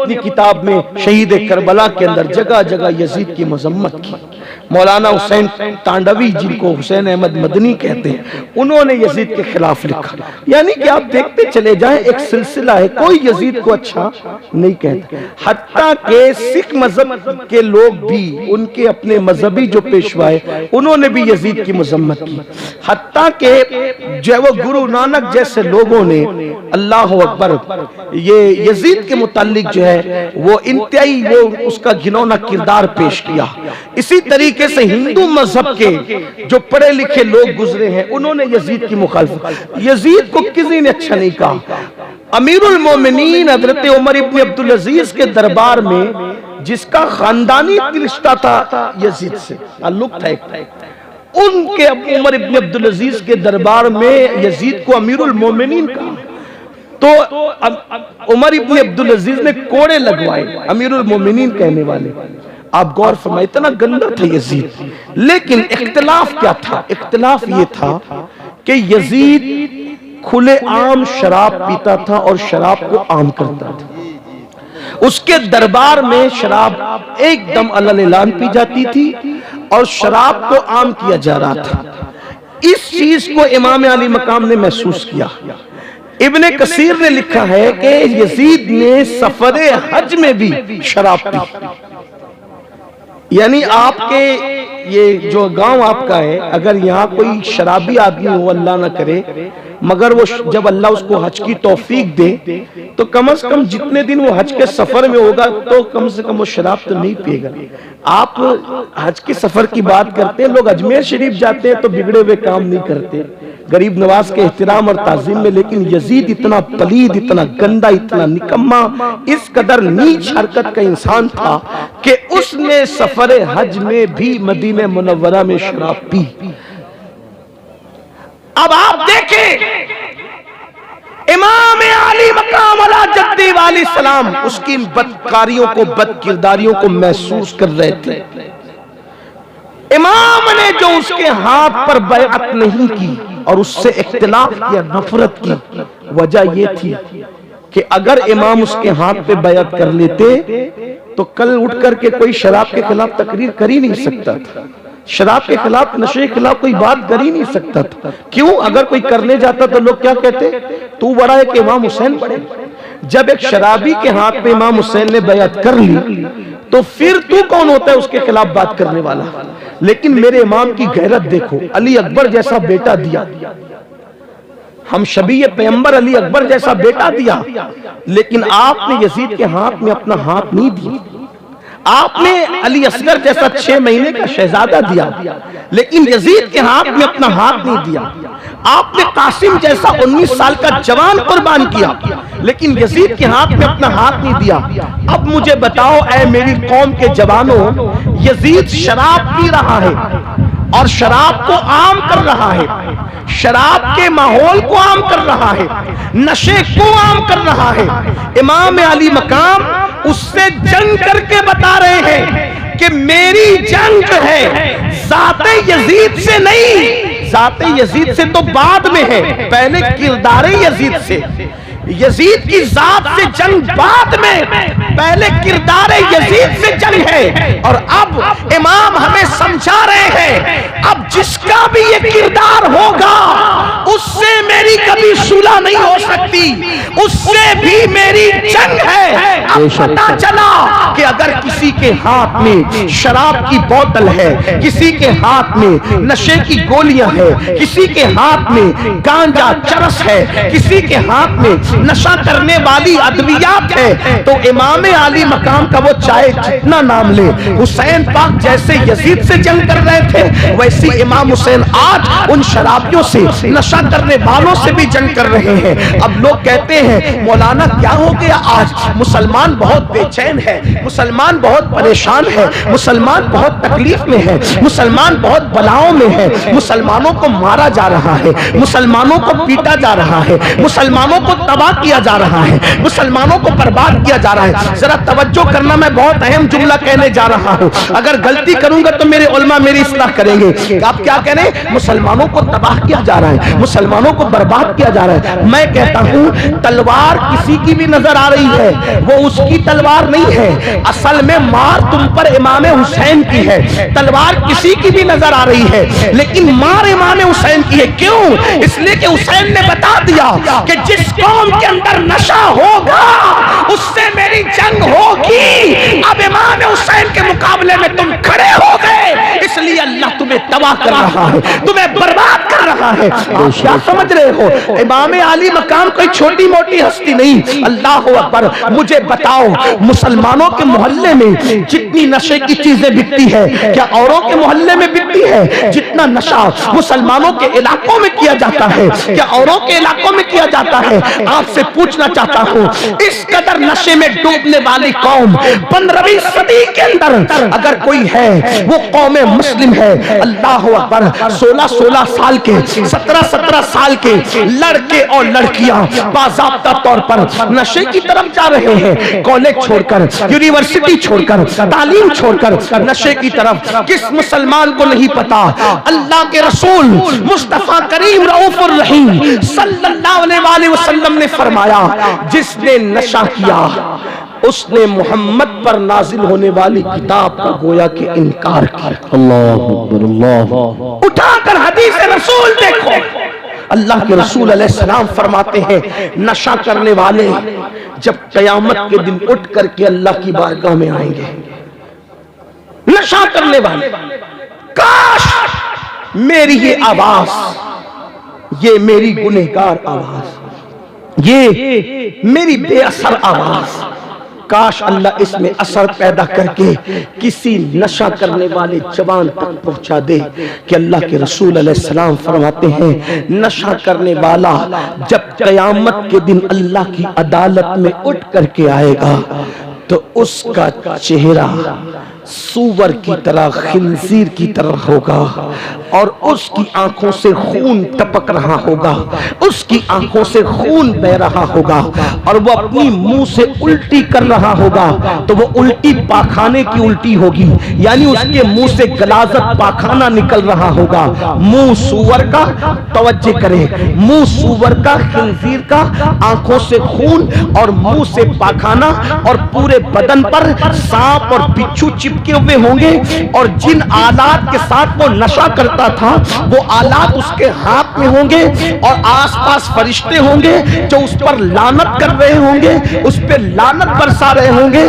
اپنی کتاب میں شہید کربلا کے اندر جگہ جگہ یزید کی مذمت کی۔ مولانا حسین تانڈوی جن کو حسین احمد مدنی کہتے ہیں، انہوں نے یزید کے خلاف لکھا۔ یعنی کہ آپ دیکھتے چلے جائیں ایک سلسلہ ہے، کوئی یزید کو اچھا نہیں کہتا، حتیٰ کہ سکھ مذہب کے لوگ بھی، ان کے اپنے مذہبی جو پیشوائے، انہوں نے بھی یزید کی مذمت کی، حتیٰ کہ جو وہ گرو نانک جیسے لوگوں نے، اللہ اکبر، یہ یزید کے متعلق جو ہے وہ انتہائی وہ اس کا گھنونا کردار پیش کیا۔ اسی طریقے سے ہندو مذہب کے جو پڑھے لکھے لوگ گزرے ہیں، انہوں نے یزید کی مخالفت، یزید کو کسی نے اچھا نہیں کہا۔ امیر المومنین حضرت عمر ابن عبدالعزیز کے دربار میں جس کا خاندانی رشتہ تھا یزید سے، تعلق تھا ایک، ان کے عمر ابن عبدالعزیز کے دربار میں یزید کو امیر المومنین کہا، تو عمر ابن عبدالعزیز نے کوڑے لگوائے امیر المومنین کہنے والے۔ آپ غور فرمائیں، اتنا گندا تھا یزید، لیکن اختلاف کیا تھا؟ اختلاف یہ تھا کہ یزید کھلے عام شراب پیتا تھا اور شراب کو عام کرتا تھا۔ اس کے دربار میں شراب ایک دم علی اعلان پی جاتی تھی اور شراب کو عام کیا جا رہا تھا۔ اس چیز کو امام علی مقام نے محسوس کیا۔ ابن کثیر نے لکھا ہے کہ یزید نے سفر حج میں بھی شراب پی۔ یعنی آپ کے یہ جو گاؤں آپ کا ہے، اگر یہاں کوئی شرابی آدمی ہو، اللہ نہ کرے، مگر وہ جب اللہ اس کو حج کی توفیق دے تو کم از کم جتنے دن وہ حج کے سفر میں ہوگا تو کم سے کم وہ شراب تو نہیں پیے گا۔ آپ حج کے سفر کی بات کرتے ہیں، لوگ اجمیر شریف جاتے ہیں تو بگڑے ہوئے کام نہیں کرتے، غریب نواز کے احترام اور تعظیم میں، لیکن یزید اتنا پلید، اتنا گندا، اتنا نکما، اس قدر نیچ حرکت کا انسان تھا کہ اس نے سفر حج میں بھی مدینہ منورہ میں شراب پی۔ اب آپ دیکھیں امام علی مقام علی جدی والی سلام اس کی بدکاریوں کو، بد کرداریوں کو محسوس کر رہے تھے۔ امام نے جو اس کے ہاتھ پر بیعت نہیں کی اور اس سے اختلاف کیا، نفرت کی، وجہ یہ تھی کہ اگر امام اس کے ہاتھ پہ بیعت کر لیتے تو کل اٹھ کر کے کوئی شراب کے خلاف تقریر کر ہی نہیں سکتا تھا، شراب کے خلاف، نشے کے خلاف کوئی بات کر ہی نہیں سکتا تھا۔ کیوں؟ اگر کوئی کرنے جاتا تو لوگ کیا کہتے؟ تو بڑا ہے کہ امام حسین بڑے۔ جب ایک شرابی کے ہاتھ پہ امام حسین نے بیعت کر لی تو پھر تو کون ہوتا ہے اس کے خلاف بات کرنے والا؟ لیکن میرے امام کی غیرت دیکھو، علی اکبر جیسا بیٹا دیا، ہم شبیہ پیغمبر علی اکبر جیسا بیٹا دیا، لیکن آپ نے یزید کے ہاتھ میں اپنا ہاتھ نہیں دیا۔ آپ نے علی اصغر جیسا 6 مہینے کا شہزادہ دیا، لیکن یزید کے ہاتھ میں اپنا ہاتھ نہیں دیا۔ آپ نے قاسم جیسا 19 سال کا جوان قربان کیا، لیکن یزید کے ہاتھ میں اپنا ہاتھ نہیں دیا۔ اب مجھے بتاؤ اے میری قوم کے جوانوں، یزید شراب پی رہا ہے اور شراب کو عام کر رہا ہے، شراب کے ماحول کو عام کر رہا ہے، نشے کو عام کر رہا ہے۔ امام علی مقام اس سے جنگ کر کے بتا رہے ہیں کہ میری جنگ جو ہے ذات یزید سے نہیں، ذات یزید سے تو بعد میں ہے، پہلے کردار یزید سے، یزید کی ذات سے جنگ بعد میں، پہلے کردار یزید سے جنگ ہے۔ اور اب امام ہمیں سمجھا رہے ہیں اب جس کا بھی یہ کردار ہوگا اس سے میری کبھی صلح نہیں ہو سکتی، اس سے بھی میری جنگ ہے۔ اب پتہ چلا کہ اگر کسی کے ہاتھ میں شراب کی بوتل ہے، کسی کے ہاتھ میں نشے کی گولیاں ہے، کسی کے ہاتھ میں گانجا چرس ہے، کسی کے ہاتھ میں نشہ کرنے والی ادویات ہے، تو امام علی مقام کا وہ چاہے جتنا نام لے، حسین پاک جیسے یزید سے جنگ کر رہے تھے ویسی امام حسین آج ان شرابیوں سے، نشہ کرنے والوں سے بھی جنگ کر رہے ہیں۔ اب لوگ کہتے ہیں مولانا کیا ہو گیا آج؟ مسلمان بہت بے چین ہے، مسلمان بہت پریشان ہے، مسلمان بہت تکلیف میں ہے، مسلمان بہت بلاؤں میں ہے، مسلمانوں کو مارا جا رہا ہے، مسلمانوں کو پیٹا جا رہا ہے، مسلمانوں کو تباہ کیا جا رہا ہے، مسلمانوں کو برباد کیا جا رہا ہے۔ ذرا توجہ کرنا، میں بہت اہم جملہ کہنے جا رہا ہوں، اگر غلطی کروں گا تو میرے علماء میری اصلاح کریں گے۔ آپ کیا کہہ رہے ہیں؟ مسلمانوں کو تباہ کیا جا رہا ہے، مسلمانوں کو برباد کیا جا رہا ہے۔ میں کہتا ہوں تلوار کسی کی بھی نظر آ رہی ہے، وہ اس کی تلوار نہیں ہے، اصل میں مار تم پر امام حسین کی ہے۔ تلوار کسی کی بھی نظر آ رہی ہے لیکن مار امام حسین کی ہے۔ کیوں؟ اس لیے کہ حسین نے بتا دیا کہ جس قوم کے اندر نشہ ہوگا اس سے میری جنگ ہوگی۔ اب امام حسین کے مقابلے میں تم کھڑے ہو گئے، اس لیے اللہ تمہیں تباہ کر رہا ہے، تمہیں برباد کر رہا ہے۔ آپ کیا سمجھ رہے ہو؟ امام علی مقام کوئی چھوٹی موٹی ہستی نہیں۔ اللہ اکبر، مجھے بتاؤ مسلمانوں کے محلے میں جتنی نشے کی چیزیں بکتی ہے کیا اوروں کے محلے میں بکتی ہے؟ جتنا نشہ مسلمانوں کے علاقوں میں کیا جاتا ہے کیا اوروں کے علاقوں میں کیا جاتا ہے؟ آپ سے پوچھنا چاہتا ہوں، اس قدر نشے میں ڈوبنے والی قوم 15ویں صدی کے اندر اگر کوئی ہے وہ قوم مسلم ہے۔ اللہ اکبر، 16 سال کے 17 سال کے لڑکے اور لڑکیاں باضابطہ طور پر نشے کی طرف جا رہے ہیں، کالج چھوڑ کر، یونیورسٹی چھوڑ کر، تعلیم چھوڑ کر نشے کی طرف۔ کس مسلمان کو نہیں پتا اللہ کے رسول مصطفیٰ کریم رؤوف الرحیم صلی اللہ علیہ وسلم نے فرمایا جس نے نشہ کیا اس نے محمد پر نازل ہونے والی کتاب کا گویا کہ انکار کیا۔ اللہ اکبر، اللہ اٹھا کر حدیث رسول دیکھو، اللہ کے رسول علیہ السلام فرماتے ہیں نشہ کرنے والے جب قیامت کے دن اٹھ کر کے اللہ کی بارگاہ میں آئیں گے، نشہ کرنے والے، کاش میری یہ آواز، یہ میری گنہگار آواز، یہ میری بے اثر آواز، کاش اللہ اس میں اثر پیدا کر کے کسی نشہ کرنے والے جوان تک پہنچا دے کہ اللہ کے رسول علیہ السلام فرماتے ہیں نشہ کرنے والا جب قیامت کے دن اللہ کی عدالت میں اٹھ کر کے آئے گا تو اس کا چہرہ سور کی طرح، خنزیر کی طرح ہوگا اور اس کی آنکھوں سے خون ٹپک رہا ہوگا، اس کی آنکھوں سے خون بہ رہا ہوگا اور وہ اپنی منہ سے الٹی کر رہا ہوگا تو وہ الٹی پاخانے کی الٹی ہوگی، یعنی اس کے منہ سے غلاظت پاخانہ نکل رہا ہوگا۔ منہ سور کا، توجہ کریں، منہ سور کا، خنزیر کا، آنکھوں سے خون اور منہ سے پاخانہ اور پورے بدن پر سانپ اور بچھو چپکے ہوئے ہوں گے، اور جن آلات کے ساتھ وہ نشہ کرتا تھا وہ آلات اس کے ہاتھ میں ہوں گے اور آس پاس فرشتے ہوں گے جو اس پر لعنت کر رہے ہوں گے، اس پہ لعنت برسا رہے ہوں گے۔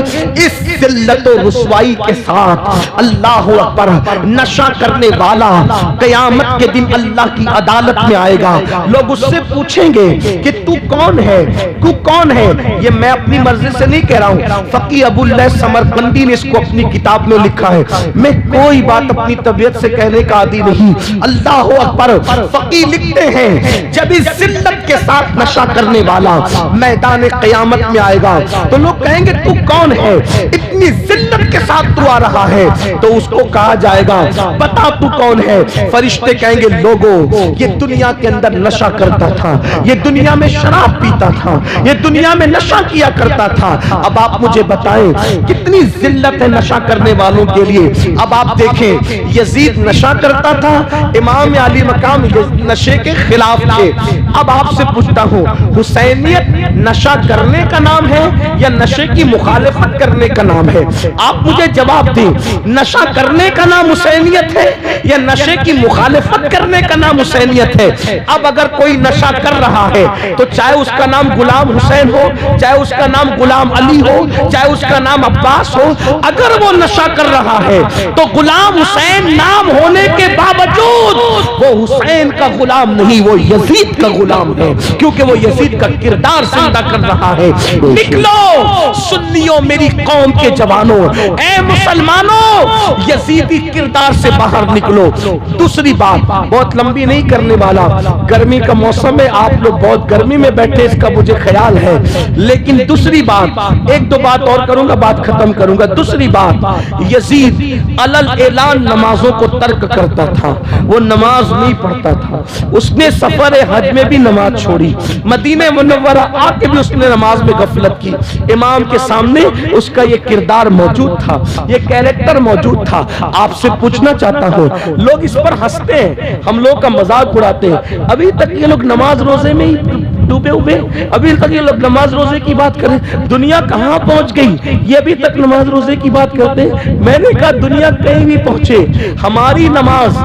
اس ذلت و رسوائی کے ساتھ اللہ اکبر نشہ کرنے والا قیامت کے دن اللہ کی عدالت میں آئے گا۔ لوگ اس سے پوچھیں گے کہ تو کون ہے، تو کون ہے؟ یہ میں اپنی مرضی سے نہیں کہہ رہا ہوں، فقیہ ابو اللیث سمرقندی نے اس کو اپنی کتاب میں لکھا ہے، میں کوئی بات اپنی طبیعت سے کہنے کا عادی نہیں۔ اللہ اکبر، فقیہ لکھتے ہیں جب اس ذلت کے ساتھ نشہ کرنے والا میدان قیامت میں آئے گا تو لوگ کہیں گے تو کون ہے، اتنی ذلت کے ساتھ تو آ رہا ہے؟ تو اس کو کہا جائے گا بتا تو کون ہے؟ فرشتے کہیں گے لوگوں یہ دنیا کے اندر نشہ کرتا تھا، یہ دنیا میں شراب پیتا تھا، یہ دنیا میں نشہ کیا کرتا تھا، اب آپ مجھے بتائیں کتنی ذلت ہے نشہ کرنے والوں کے لیے۔ اب آپ دیکھیں یزید نشہ کرتا تھا، امام علی مقام نشے کے خلاف تھے۔ اب آپ سے پوچھتا ہوں حسینیت نشہ کرنے کا نام ہے یا نشے کی مخالفت کرنے کا نام ہے؟ آپ مجھے جواب دیں، نشہ کرنے کا نام حسینیت ہے یا نشے کی مخالفت کرنے کا نام حسینیت ہے؟ اب اگر کوئی نشہ کر رہا ہے تو چاہے اس کا نام غلام حسین ہو، چاہے اس کا نام غلام علی ہو، چاہے اس کا نام عباس ہو، اگر وہ نشہ کر رہا ہے تو غلام حسین نام ہونے کے باوجود وہ حسین کا غلام نہیں، وہ یزید کا غلام ہے، کیونکہ وہ یزید کا کردار زندہ کر رہا ہے۔ نکلو سنیوں، میری قوم کے جوانوں، اے مسلمانوں یزیدی کردار سے باہر نکلو۔ دوسری بات بہت لمبی نہیں کرنے والا، گرمی کا موسم ہے، آپ لوگ بہت گرمی میں بیٹھے اس کا مجھے خیال ہے، لیکن دوسری بات ایک دو بات اور کروں گا، بات ختم کروں گا۔ دوسری بات، یزید علل اعلان نمازوں کو ترک کرتا تھا، وہ نماز نہیں پڑھتا تھا، اس نے سفر حج میں بھی نماز چھوڑی، مدینہ منورہ آ کے بھی اس نے نماز میں غفلت کی۔ امام کے سامنے اس کا یہ کردار موجود تھا، یہ کیریکٹر موجود تھا۔ آپ سے پوچھنا چاہتا ہوں، لوگ اس پر ہنستے ہیں، ہم لوگ کا مذاق اڑاتے ہیں، ابھی تک یہ لوگ نماز روزے میں ہی ڈوبے ہوئے، ابھی تک یہ لوگ نماز روزے کی بات کریں، دنیا کہاں پہنچ گئی، یہ ابھی تک نماز روزے کی بات کرتے ہیں۔ میں نے کہا دنیا کہیں بھی پہنچے، ہماری نماز،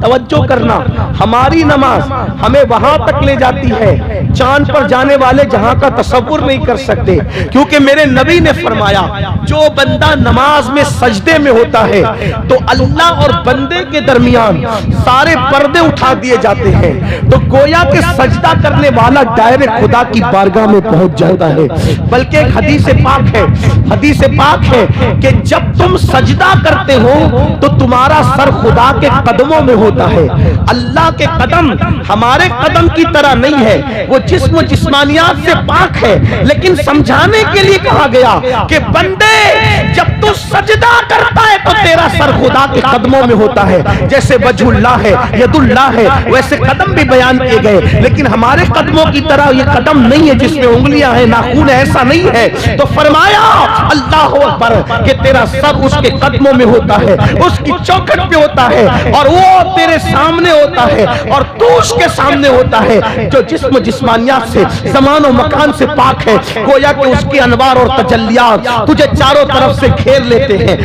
توجہ کرنا، ہماری نماز ہمیں وہاں تک لے جاتی ہے چاند پر جانے والے جہاں کا تصور نہیں کر سکتے، کیونکہ میرے نبی نے فرمایا جو بندہ نماز میں سجدے میں ہوتا ہے تو اللہ اور بندے کے درمیان سارے پردے اٹھا دیے جاتے ہیں، تو گویا کہ سجدہ کرنے والا ڈائریکٹ خدا کی بارگاہ میں پہنچ جاتا ہے۔ بلکہ ایک حدیث پاک ہے کہ جب تم سجدہ کرتے ہو تو تمہارا سر خدا کے قدموں میں ہوتا ہے۔ اللہ کے قدم ہمارے قدم کی طرح نہیں ہے، وہ جسم و جسمانیات سے پاک ہے، لیکن سمجھانے کے لیے کہا گیا کہ بندے جب تو سجدہ کرتا ہے تو تیرا سر خدا کے قدموں میں ہوتا ہے، جیسے وجہ اللہ ہے، ید اللہ ہے، ویسے قدم بھی بیان کیے گئے، لیکن ہمارے قدموں کی طرح یہ قدم نہیں ہے جس میں انگلیاں ہیں، ناخن ہے، ایسا نہیں ہے۔ تو فرمایا اللہ اکبر کہ تیرا سر اس کے قدموں میں ہوتا ہے، اس کی چوکھٹ پہ ہوتا ہے، اور وہ تیرے سامنے ہوتا ہے، اور تو اس کے سامنے ہوتا ہے جو جسم جسمانیات سے، زمان و مکان سے پاک ہے۔ گویا کہ اس کی انوار اور تجلیات تجھے چاروں طرف سے گھیر لیتے ہیں،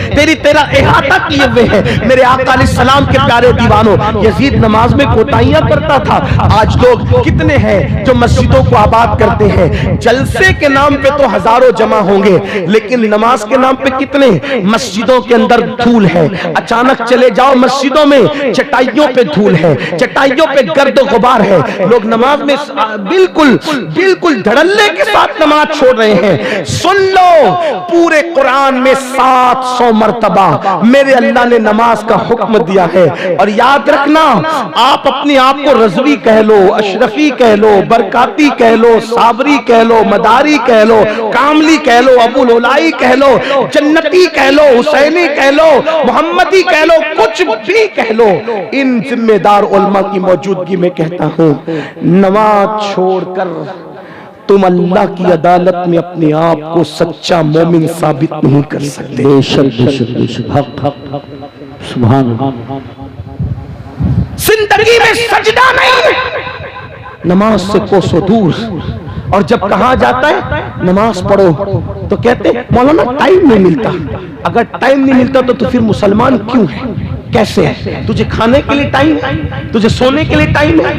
تیرا احاطہ کیے ہوئے ہیں۔ میرے آقا علیہ السلام کے پیارے دیوانوں، یزید نماز میں کوتاہیاں کرتا تھا۔ آج لوگ کتنے ہیں جو مسجدوں کو آباد کرتے ہیں، جلسے کے نام پہ تو ہزاروں جمع ہوں گے، لیکن نماز کے نام پہ کتنے؟ مسجدوں کے اندر دھول ہے، اچانک چلے جاؤ مسجدوں میں چٹائیوں پہ دھول ہے، چٹائیوں پہ گرد و غبار ہے، لوگ نماز میں بالکل دھڑلے کے ساتھ نماز چھوڑ رہے ہیں۔ سن لو، پورے قرآن میں 700 مرتبہ میرے اللہ نے نماز کا حکم دیا ہے، اور یاد رکھنا آپ اپنے آپ کو رضوی کہہ لو، اشرفی کہہ لو، برکاتی کہہ لو، صابری کہہ لو، مداری کہہ لو، کاملی کہہ لو، ابو لولائی کہہ لو، جنتی کہہ لو، حسینی کہہ لو، محمدی کہہ لو، کچھ بھی کہہ لو، ان ذمہ دار علماء کی موجودگی میں کہتا ہوں، نماز چھوڑ کر تم اللہ کی عدالت میں اپنے آپ کو سچا مومن ثابت نہیں کر سکتے۔ بے شک حق سبحان اللہ۔ زندگی میں سجدہ نہیں، نماز سے کوسوں دور، اور جب کہا جاتا ہے نماز پڑھو تو کہتے مولانا ٹائم نہیں ملتا۔ اگر ٹائم نہیں ملتا تو پھر مسلمان کیوں ہے؟ کیسے ہے؟ تجھے کھانے کے لیے ٹائم ہے، تجھے سونے کے لیے ٹائم ہے،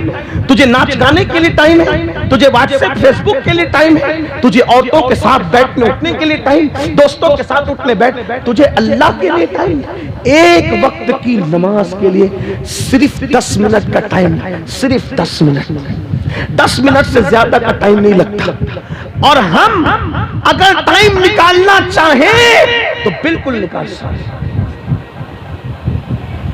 تجھے ناچ گانے کے لیے ٹائم ہے، تجھے واٹس ایپ فیس بک کے لیے ٹائم ہے، تجھے عورتوں کے ساتھ بیٹھنے اٹھنے کے لیے ٹائم، دوستوں کے ساتھ اٹھنے بیٹھ، تجھے اللہ کے لیے ٹائم، ایک وقت کی نماز کے لیے صرف 10 منٹ کا ٹائم، صرف 10 منٹ، 10 منٹ سے زیادہ کا ٹائم نہیں لگتا۔ اور ہم اگر ٹائم نکالنا چاہیں تو بالکل نکال سکتے،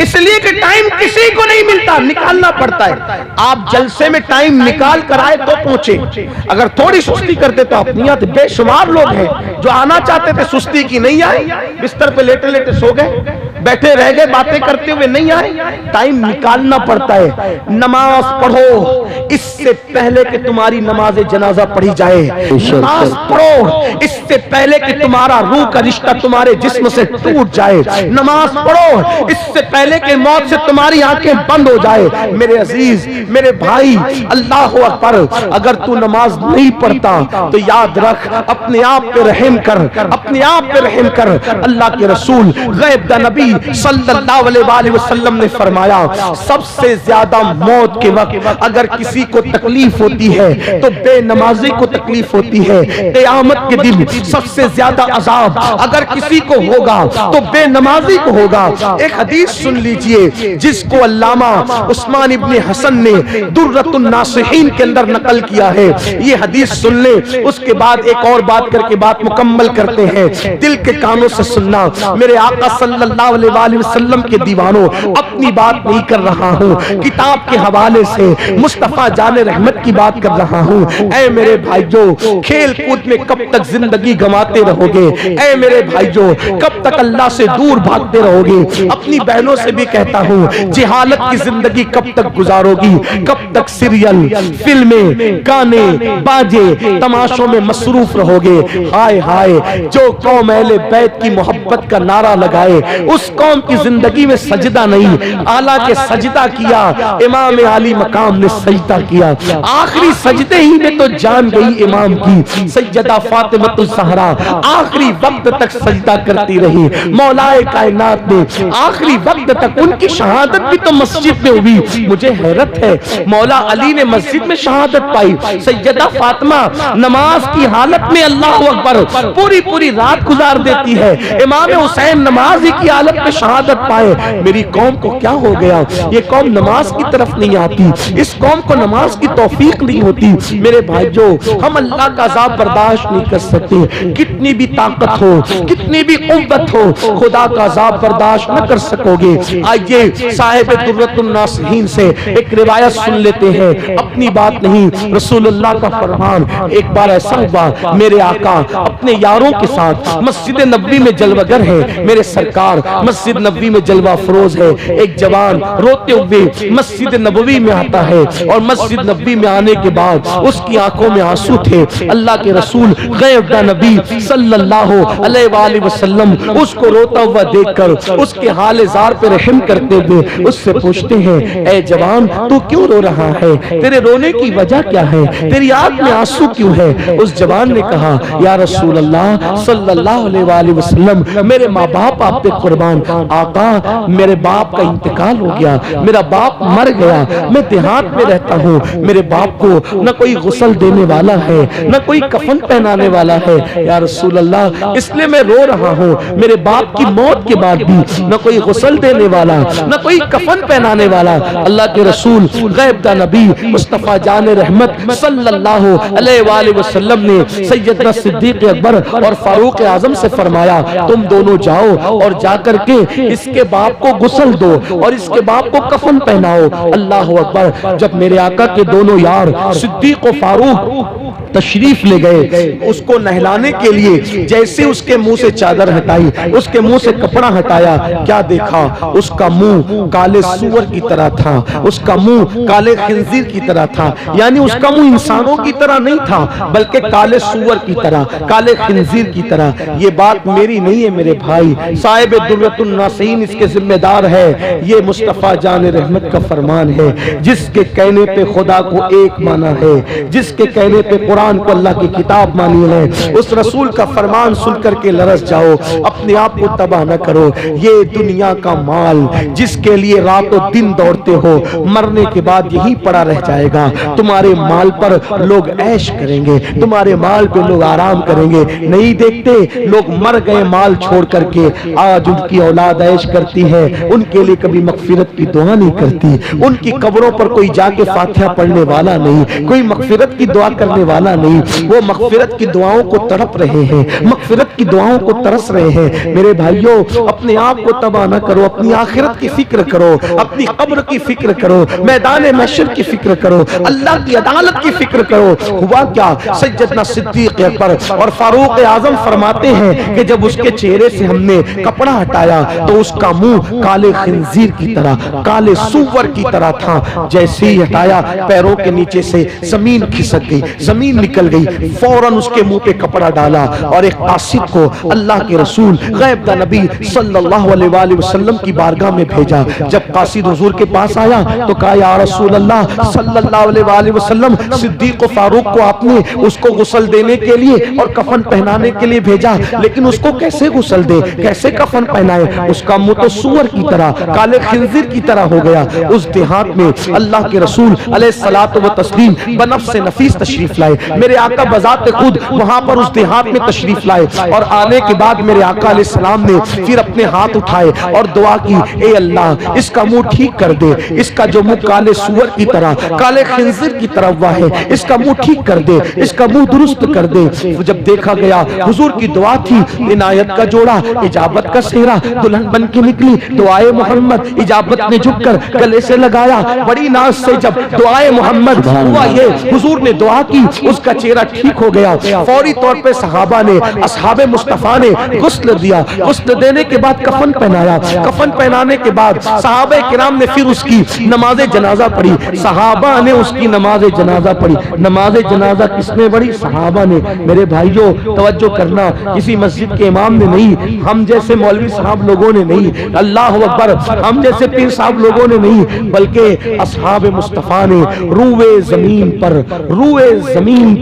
اس لیے کہ ٹائم کسی کو نہیں ملتا، نکالنا پڑتا ہے۔ آپ جلسے میں ٹائم نکال کر آئے تو پہنچے، اگر تھوڑی سستی کرتے تو اپنی آتے۔ بے شمار لوگ ہیں جو آنا چاہتے تھے، سستی کی، نہیں آئے، بستر پہ لیٹے لیٹے سو گئے، بیٹھے رہ گئے باتیں کرتے ہوئے، نہیں آئے۔ ٹائم نکالنا پڑتا ہے۔ نماز پڑھو اس سے پہلے کہ تمہاری نماز جنازہ پڑھی جائے، نماز پڑھو اس سے پہلے کہ تمہارا روح کا رشتہ تمہارے جسم سے ٹوٹ جائے، نماز پڑھو اس سے پہلے کہ موت سے تمہاری آنکھیں بند ہو جائے۔ میرے عزیز، میرے بھائی، اللہ اکبر، اگر تو نماز نہیں پڑھتا تو یاد رکھ، اپنے آپ پہ رحم کر، اپنے آپ پہ رحم کر۔ اللہ کے رسول غیب دا نبی صلی اللہ علیہ وآلہ وسلم نے فرمایا، سب سے زیادہ موت کے وقت اگر کسی کو تکلیف ہوتی ہے تو بے نمازی کو تکلیف ہوتی ہے۔ قیامت کے دن سب سے زیادہ عذاب اگر کسی کو ہوگا تو بے نمازی کو ہوگا۔ ایک حدیث سنی سن لیجئے جس کو علامہ عثمان ابن حسن نے درۃ الناصحین کے اندر نقل کیا ہے، یہ حدیث سن لے، اس کے بعد ایک اور بات کر کے بات مکمل کرتے ہیں۔ دل کے کانوں سے سننا، میرے آقا صلی اللہ علیہ وآلہ وسلم کے دیوانوں، اپنی بات نہیں کر رہا ہوں، کتاب کے حوالے سے مصطفیٰ جان رحمت کی بات کر رہا ہوں۔ اے میرے بھائیو، کھیل کود میں کب تک زندگی گنواتے رہو گے؟ اے میرے بھائیو، کب تک اللہ سے دور بھاگتے رہو گے؟ اپنی بہنوں سے بھی کہتا ہوں، جہالت کی زندگی کب تک گزارو گی؟ کب تک سیریل، فلمیں، گانے، باجے، تماشوں میں مصروف رہو گے؟ ہائے ہائے، جو قوم اہل بیت کی محبت کا نعرہ لگائے، اس قوم کی زندگی میں سجدہ نہیں، حالانکہ سجدہ کیا، امام علی مقام نے سجدہ کیا، آخری سجدے ہی میں تو جان گئی امام کی۔ سیدہ فاطمہ الزہرا آخری وقت تک سجدہ کرتی رہی، مولا کائنات نے آخری وقت تک، ان کی شہادت بھی تو مسجد میں ہوئی۔ مجھے حیرت ہے، مولا علی نے مسجد میں شہادت پائی، سیدہ فاطمہ نماز کی حالت میں اللہ اکبر پوری رات گزار دیتی ہے، امام حسین نماز ہی کی حالت میں شہادت پائے۔ میری قوم کو کیا ہو گیا؟ یہ قوم نماز کی طرف نہیں آتی، اس قوم کو نماز کی توفیق نہیں ہوتی۔ میرے بھائیو، ہم اللہ کا عذاب برداشت نہیں کر سکتے، کتنی بھی طاقت ہو، کتنی بھی قوت ہو، خدا کا عذاب برداشت نہ کر سکو گے۔ آئیے صاحب درۃ الناصحین سے ایک روایت سن لیتے ہیں، اپنی بات نہیں، رسول اللہ کا فرمان۔ ایک بار ایسا ہوا، میرے آقا اپنے یاروں کے ساتھ مسجد نبوی میں جلوہ گر ہے، میرے سرکار مسجد نبوی میں جلوہ فروز ہے۔ ایک جوان روتے ہوئے مسجد نبوی میں آتا ہے، اور مسجد نبوی میں آنے کے بعد اس کی آنکھوں میں آنسو تھے۔ اللہ کے رسول غیب دا نبی صلی اللہ علیہ وآلہ وسلم اس کو روتا ہوا دیکھ کر اس کے حال زار پہ رحم کرتے ہوئے اس سے پوچھتے ہیں، اے جوان، تو کیوں رو رہا ہے؟ تیرے رونے کی وجہ کیا ہے؟ تیری آنکھ میں آنسو کیوں ہے؟ اس جوان نے کہا، یا رسول اللہ صلی اللہ علیہ وآلہ وسلم، میرے ماں باپ آپ پہ قربان، آقا میرے باپ کا انتقال ہو گیا، میرا باپ مر گیا، میں دیہات میں رہتا ہوں، میرے باپ کو نہ کوئی غسل دینے والا ہے، نہ کوئی کفن پہنانے والا ہے، یا رسول اللہ اس لیے میں رو رہا ہوں، میرے باپ کی موت کے بعد بھی نہ کوئی غسل دینے والا، نہ کوئی کفن پہنانے والا۔ اللہ کے رسول غیب دا نبی مصطفیٰ جان رحمت صلی اللہ علیہ وآلہ وسلم نے سیدنا صدیق اکبر اور فاروق اعظم سے فرمایا، تم دونوں جاؤ اور جا کر کے اس کے باپ کو غسل دو اور اس کے باپ کو کفن پہناؤ۔ اللہ اکبر۔ جب میرے آقا کے دونوں یار صدیق و فاروق تشریف لے گئے اس کو نہلانے کے لیے، جیسے اس کے منہ سے چادر ہٹائی، اس کے منہ سے کپڑا ہٹایا، کیا دیکھا؟ اس کا منہ کالے سور کی طرح تھا، اس کا منہ کالے خنزیر کی طرح تھا، یعنی اس کا منہ انسانوں کی طرح نہیں تھا بلکہ کالے سور کی طرح، کالے خنزیر کی طرح۔ یہ بات میری نہیں ہے میرے بھائی، صاحب درۃ الناصحین اس کے ذمہ دار ہے، یہ مصطفیٰ جان رحمت کا فرمان ہے۔ جس کے کہنے پہ خدا کو ایک مانا ہے، جس کے کہنے پہ قرآن کو اللہ کی کتاب مانی ہے، اس رسول کا فرمان سن کر کے لرز جاؤ، اپنے آپ کو تباہ نہ کرو۔ یہ دنیا کا مال جس کے لیے رات و دن دوڑتے ہو، مرنے کے بعد یہی پڑا رہ جائے گا۔ تمہارے مال پر لوگ عیش کریں گے، تمہارے مال پہ لوگ آرام کریں گے، نہیں دیکھتے لوگ مر گئے مال چھوڑ کر کے، آج ان کی اولاد عیش کرتی ہے، ان کے لیے کبھی مغفرت کی دعا نہیں کرتی، ان کی قبروں پر کوئی جا کے فاتحہ پڑھنے والا نہیں، کوئی مغفرت کی دعا کرنے والا نہیں، وہ مغفرت کی دعاؤں کو تڑپ رہے ہیں، مغفرت کی دعاؤں کو ترس رہے ہیں۔ میرے بھائیوں، اپنے آپ کو تباہ نہ کرو، اپنی آخرت کی فکر کرو، اپنی قبر کی فکر کرو، میدان محشر کی فکر کرو، اللہ کی عدالت کی فکر کرو۔ ہوا کیا؟ سیدنا صدیق اکبر اور فاروق اعظم فرماتے ہیں کہ جب اس کے چہرے سے ہم نے کپڑا ہٹایا تو اس کا منہ کالے خنزیر کی طرح، کالے سور کی طرح تھا۔ جیسے ہی ہٹایا، پیروں کے نیچے سے زمین کھسک گئی، زمین نکل گئی، فوراً اس کے منہ پہ کپڑا ڈالا اور ایک قاصد کو اللہ کے رسول غیب دا نبی صلی اللہ علیہ وآلہ وسلم کی بارگاہ میں بھیجا۔ جب قاصد حضور کے پاس آیا تو کہا، یا رسول اللہ صلی اللہ علیہ وآلہ وسلم، صدیق و فاروق کو آپ نے اس کو غسل دینے کے لیے اور کفن پہنانے کے لیے بھیجا، لیکن اس کو کیسے غسل دے، کیسے کفن پہنائے؟ اس کا منہ تو سور کی طرح، کالے خنزیر کی طرح ہو گیا۔ اس دیہات میں اللہ کے رسول علیہ الصلوۃ والتسلیم بنفس نفیس تشریف لائے، میرے آقا بذات خود وہاں پر اس دیہات میں تشریف لائے، اور آنے کے بعد میرے آقا علیہ السلام نے پھر اپنے ہاتھ اٹھائے اور دعا کی اے اللہ اس کا منہ ٹھیک کر دے، اس کا جو منہ کالے سور کی طرح کالے خنزیر کی طرح ہوا ہے اس کا منہ ٹھیک کر دے، اس کا منہ درست کر دے۔ جب دیکھا گیا حضور کی دعا تھی، عنایت کا جوڑا، اجابت کا سہرا، دلہن بن کے نکلی دعائے محمد، اجابت نے جھک کر گلے سے لگایا، بڑی ناز سے جب دعائے محمد ہوا یہ حضور نے دعا کی، اس کا چہرہ ٹھیک ہو گیا۔ فوری طور پہ صحابہ نے اصحاب مصطفیٰ نے غسل دیا، غسل دینے کے بعد کفن پہنایا، کفن پہنانے کے بعد صحابہ کرام نے پھر اس کی نماز جنازہ پڑھی، صحابہ نے اس کی نماز جنازہ پڑھی۔ نماز جنازہ کس نے پڑھی؟ صحابہ نے۔ میرے بھائیوں توجہ کرنا، کسی مسجد کے امام نے نہیں، ہم جیسے مولوی صاحب لوگوں نے نہیں، اللہ اکبر، ہم جیسے پیر صاحب لوگوں نے نہیں، بلکہ اصحاب مصطفیٰ نے روئے زمین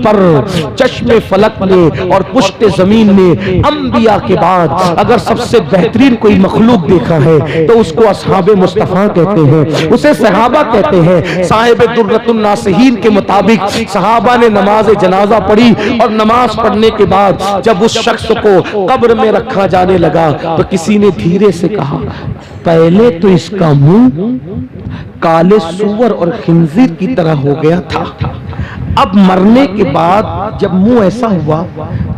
پر چشم فلک نے اور پشت زمین نے انبیاء کے بعد اگر سب سے بہترین کوئی مخلوق دیکھا ہے تو اس کو اصحاب مصطفیٰ کہتے ہیں، اسے صحابہ کہتے ہیں۔ صاحب درۃ الناصحین کے مطابق صحابہ نے نماز جنازہ پڑھی، اور نماز پڑھنے کے بعد جب اس شخص کو قبر میں رکھا جانے لگا تو کسی نے دھیرے سے کہا پہلے تو اس کا منہ کالے سور اور خنزیر کی طرح ہو گیا تھا، اب مرنے کے بعد جب منہ ایسا ہوا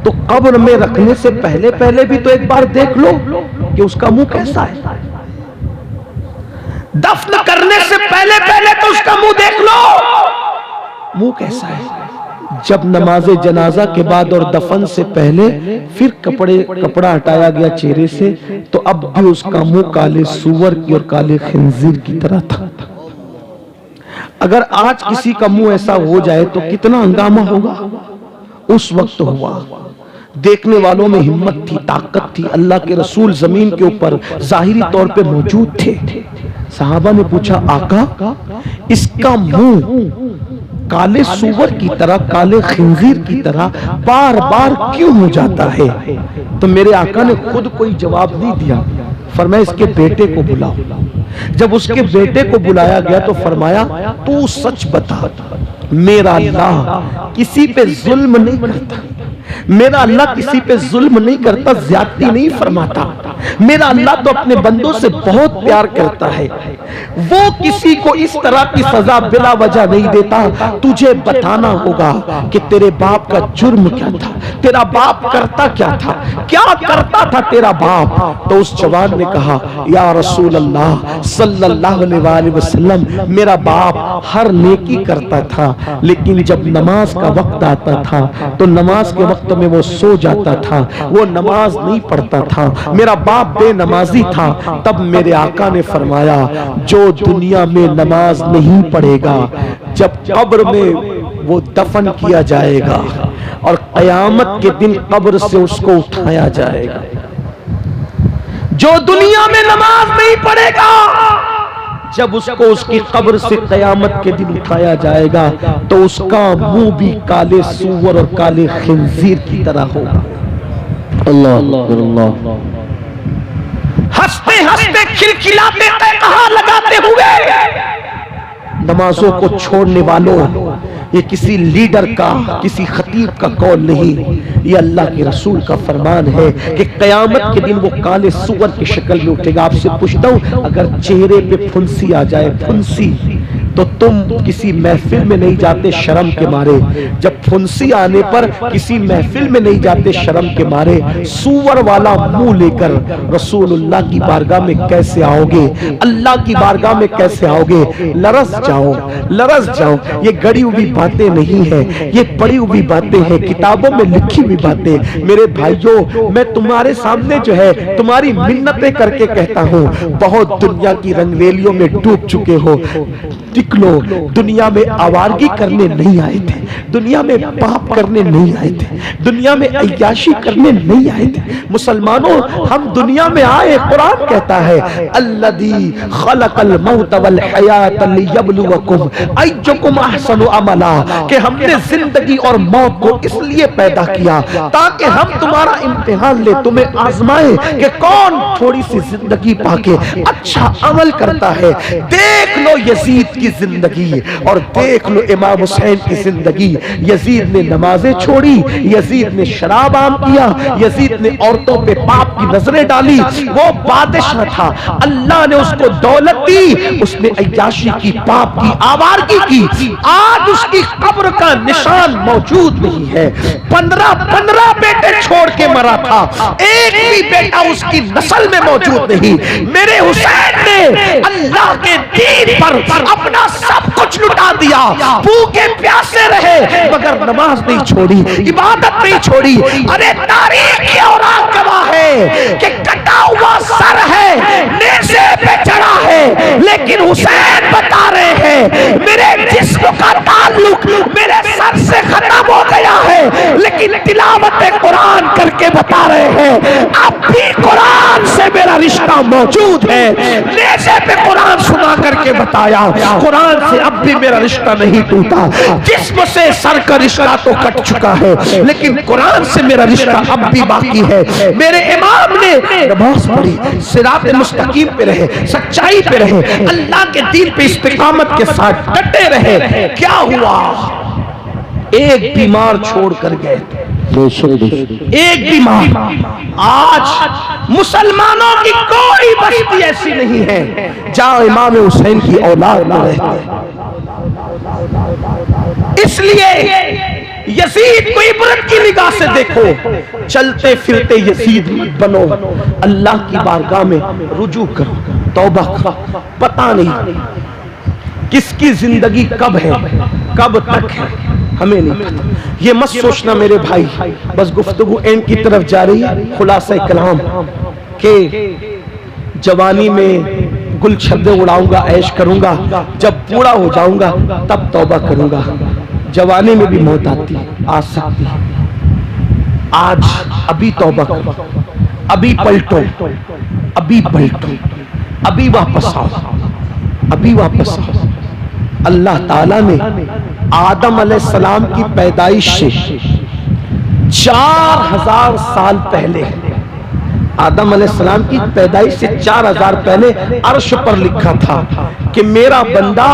تو قبر میں رکھنے سے پہلے بھی تو ایک بار دیکھ لو کہ اس کا منہ کیسا ہے، دفن کرنے سے پہلے تو اس کا منہ دیکھ لو منہ کیسا ہے۔ جب نماز جنازہ کے بعد اور دفن سے پہلے پھر کپڑا ہٹایا گیا چہرے سے تو اب بھی اس کا منہ کالے سور کی اور کالے خنزیر کی طرح تھا۔ اگر آج کسی کا منہ ایسا ہو جائے تو کتنا ہنگامہ ہوگا؟ اس وقت ہوا۔ دیکھنے والوں میں ہمت تھی، طاقت تھی، اللہ کے رسول زمین کے اوپر ظاہری طور پہ موجود تھے۔ صحابہ نے پوچھا آقا اس کا منہ کالے سور کی طرح کالے خنزیر کی طرح بار بار کیوں ہو جاتا ہے؟ تو میرے آقا نے خود کوئی جواب نہیں دیا، فرمایا اس کے بیٹے کو بلاؤ۔ جب اس کے بیٹے کو بلایا گیا تو فرمایا تو سچ بتا، میرا اللہ کسی پہ ظلم نہیں کرتا، میرا اللہ کسی پہ ظلم نہیں کرتا، زیادتی نہیں فرماتا، میرا اللہ تو اپنے بندوں سے بہت پیار کرتا ہے، وہ کسی کو اس طرح کی سزا بلا وجہ نہیں دیتا۔ تجھے بتانا ہوگا کہ تیرے باپ کا جرم کیا تھا، تیرا باپ کرتا کیا تھا، کیا کرتا تھا تیرا باپ؟ تو اس جوان نے کہا یا رسول اللہ صلی اللہ علیہ وآلہ وسلم میرا باپ ہر نیکی کرتا تھا، لیکن جب نماز کا وقت آتا تھا تو نماز کے وقت میں وہ سو جاتا تھا، وہ نماز نہیں پڑھتا تھا، میرا باپ بے نمازی تھا۔ تب میرے آقا نے فرمایا جو دنیا میں نماز نہیں پڑھے گا جب قبر میں وہ دفن کیا جائے گا اور قیامت کے دن قبر سے اس کو اٹھایا جائے گا، جو دنیا میں نماز نہیں پڑھے گا جب اس کو اس کی قبر سے قیامت کے دن اٹھایا جائے گا تو اس کا منہ بھی کالے سور اور کالے خنزیر کی طرح ہوگا۔ اللہ ہنستے ہنستے کھلکھلاتے کہاں لگاتے ہوئے نمازوں کو چھوڑنے والوں، یہ کسی لیڈر کا کسی خطیب کا قول نہیں، یہ اللہ کے رسول کا فرمان ہے کہ قیامت کے دن وہ کالے سور کی شکل میں اٹھے گا۔ آپ سے پوچھتا ہوں اگر چہرے پہ پھنسی آ جائے، پھنسی، تو تم کسی محفل میں نہیں جاتے شرم کے مارے، جب پھنسی آنے پر کسی محفل میں نہیں جاتے شرم کے مارے، سور والا منہ لے کر رسول اللہ کی بارگاہ میں کیسے آؤ گے؟ اللہ کی بارگاہ میں کیسے آؤ گے؟ لرز جاؤ۔ یہ گڑی ہوئی باتیں نہیں ہیں، یہ پڑھی ہوئی باتیں ہیں، کتابوں میں لکھی ہوئی باتیں۔ میرے بھائیوں میں تمہارے سامنے جو ہے تمہاری منتیں کر کے کہتا ہوں، بہت دنیا کی رنگریلیوں میں ڈوب چکے ہو، نکلو۔ دنیا میں آوارگی کرنے نہیں آئے تھے، دنیا میں پاپ کرنے نہیں آئے تھے، دنیا میں عیاشی کرنے نہیں آئے تھے۔ مسلمانوں ہم دنیا میں آئے، قرآن کہتا ہے الذی خلق الموت والحیات لیبلوکم ایکم احسن عملا، کہ ہم نے زندگی اور موت کو اس لیے پیدا کیا تاکہ ہم تمہارا امتحان لے، تمہیں آزمائے کہ کون تھوڑی سی زندگی پا کے اچھا عمل کرتا ہے۔ دیکھ لو یزید کی زندگی اور دیکھ لو امام حسین کی زندگی. یزید نے نمازیں چھوڑی, یزید نے شراب عام کیا, یزید نے عورتوں پہ پاپ کی نظریں ڈالی. وہ بادشاہ تھا, اللہ نے اس کو دولت دی, اس نے عیاشی کی, پاپ کی, آوارگی کی. آج اس کی قبر کا نشان موجود نہیں ہے. 15 بیٹے چھوڑ کے مرا تھا, ایک بھی بیٹا اس کی نسل میں موجود نہیں. میرے حسین نے اللہ کے دین پر اپنا سب کچھ لٹا دیا, بھوکے پیاسے رہے مگر نماز نہیں چھوڑی, عبادت نہیں چھوڑی. ارے تاریخ کی اوراق گواہ ہے کہ کٹا ہوا سر ہے, نیزے پہ چڑھا ہے, لیکن حسین بتا رہے ہیں میرے جسم کا تعلق میرے سر سے ختم ہو گیا ہے, لیکن تلاوت قرآن کر کے بتا رہے ہیں اب بھی قرآن سے میرا رشتہ موجود ہے. نیزے پہ قرآن سنا کر کے بتایا قرآن سے اب بھی میرا رشتہ نہیں ٹوٹا. جسم سے سر کا رشتہ تو کٹ چکا ہے لیکن قرآن سے میرا رشتہ اب بھی باقی ہے. میرے امام نے نماز پڑھی, صراط مستقیم پہ رہے, سچائی پہ رہے, اللہ کے دین پہ استقامت کے ساتھ ڈٹے رہے. کیا ہوا؟ ایک بیمار چھوڑ کر گئے, ایک بیمار. آج مسلمانوں کی کوئی بستی ایسی نہیں ہے جہاں امام حسین کی اولاد نہ رہتے. اس لیے یزید کو عبرت کی نگاہ سے دیکھو, چلتے پھرتے یزید مت بنو, اللہ کی بارگاہ میں رجوع کرو, توبہ کرو. پتہ نہیں کس کی زندگی کب ہے, کب تک ہے, ہمیں نہیں پتا. یہ مت سوچنا میرے بھائی, بس گفتگو اینڈ کی طرف جا رہی ہے. خلاصہ کلام کہ جوانی میں گل چھدے اڑاؤں گا, عیش کروں گا, جب بوڑھا ہو جاؤں گا تب توبہ کروں گا. جوانی میں بھی موت آتی, آ سکتی. آج ابھی توبہ کرو, ابھی پلٹو, ابھی پلٹو, ابھی واپس آؤ, ابھی واپس آؤ. اللہ تعالیٰ نے آدم علیہ السلام کی پیدائش سے 4000 سال پہلے, آدم علیہ السلام کی پیدائش سے 4000 پہلے عرش پر لکھا تھا کہ میرا بندہ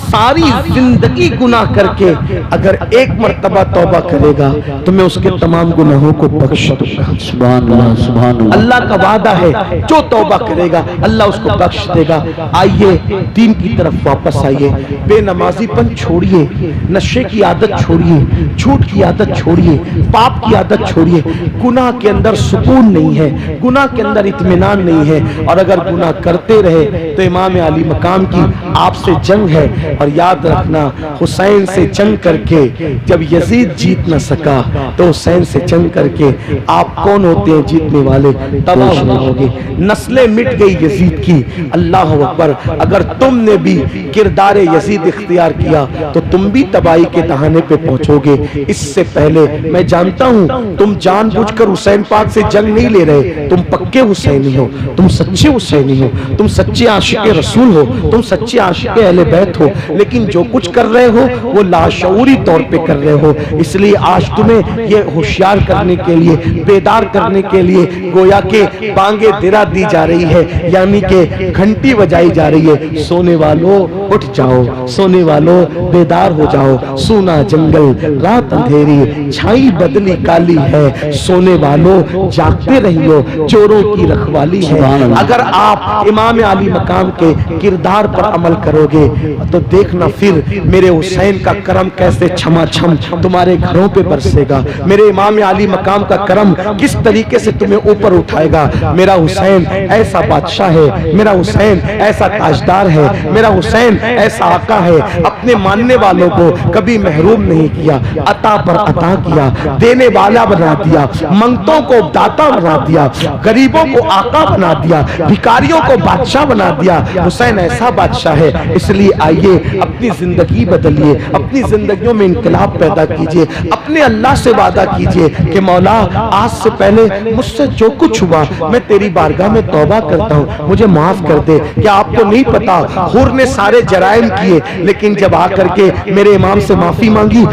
ساری زندگی گناہ کر کے اگر ایک مرتبہ توبہ کرے گا تو میں اس کے تمام گناہوں کو بخش دوں گا. سبحان اللہ, سبحان اللہ. اللہ کا وعدہ ہے جو توبہ کرے گا اللہ اس کو بخش دے گا. آئیے دین کی طرف واپس آئیے. بے نمازی پن چھوڑیے, نشے کی عادت چھوڑیے, جھوٹ کی عادت چھوڑیے, پاپ کی عادت چھوڑیے. گناہ کے اندر سکون نہیں ہے, گناہ کے اندر اطمینان نہیں ہے, اور اگر گناہ کرتے رہے تو امام علی مقام کی آپ سے جنگ ہے. اور یاد رکھنا حسین سے جنگ کر کے جب یزید جیت نہ سکا تو حسین سے جنگ کر کے آپ کون ہوتے ہیں جیتنے والے, تباہ ہوگے. نسلیں مٹ گئی یزید کی. اللہ اکبر. اگر تم نے بھی کردار یزید اختیار کیا تو تم بھی تباہی کے دہانے پہ پہنچو گے. اس سے پہلے میں جانتا ہوں تم جان بوجھ کر حسین پاک سے جنگ نہیں لے رہے, تم پکے حسینی ہو, تم سچے حسینی ہو, تم سچے عاشق رسول ہو, تم سچے عاشق اہل بیت ہو, لیکن جو کچھ کر رہے ہو وہ لاشعوری طور پہ کر رہے ہو. اس لیے آج تمہیں یہ ہوشیار کرنے کے لیے, بیدار کرنے کے لیے گویا کہ بانگے درا دی جا رہی ہے, یعنی کہ گھنٹی بجائی جا رہی ہے. سونے والوں اٹھ جاؤ, سونے والوں بیدار ہو جاؤ. سونا جنگل رات اندھیری, چھائی بدلی کالی ہے. سونے والوں جاگتے رہیو, چوروں کی رکھوالی ہے. اگر آپ امام علی مقام کے کردار پر عمل کرو گے تو دیکھنا پھر میرے حسین کا کرم کیسے چھما چھم تمہارے گھروں پہ برسے گا. میرے امام علی مقام کا کرم کس طریقے سے تمہیں اوپر اٹھائے گا. میرا حسین ایسا بادشاہ ہے, میرا حسین ایسا تاجدار ہے, میرا حسین ایسا آقا ہے. اپنے ماننے والوں کو کبھی محروم نہیں کیا, عطا پر عطا کیا, دینے والا بنا دیا, منگتوں کو داتا بنا دیا, غریبوں کو آقا بنا دیا, بھکاریوں کو بادشاہ بنا دیا. حسین ایسا بادشاہ ہے. اس لیے آئیے اپنی زندگی بدلیے, اپنی زندگیوں میں انقلاب پیدا کیجئے, اپنے اللہ سے وعدہ کیجئے کہ مولا آج سے پہلے مجھ سے جو کچھ ہوا میں تیری بارگاہ میں توبہ کرتا ہوں, مجھے معاف کر دے. کیا آپ کو نہیں پتا حور نے سارے جرائم کیے لیکن جب آ کر کے میرے امام سے معافی مانگی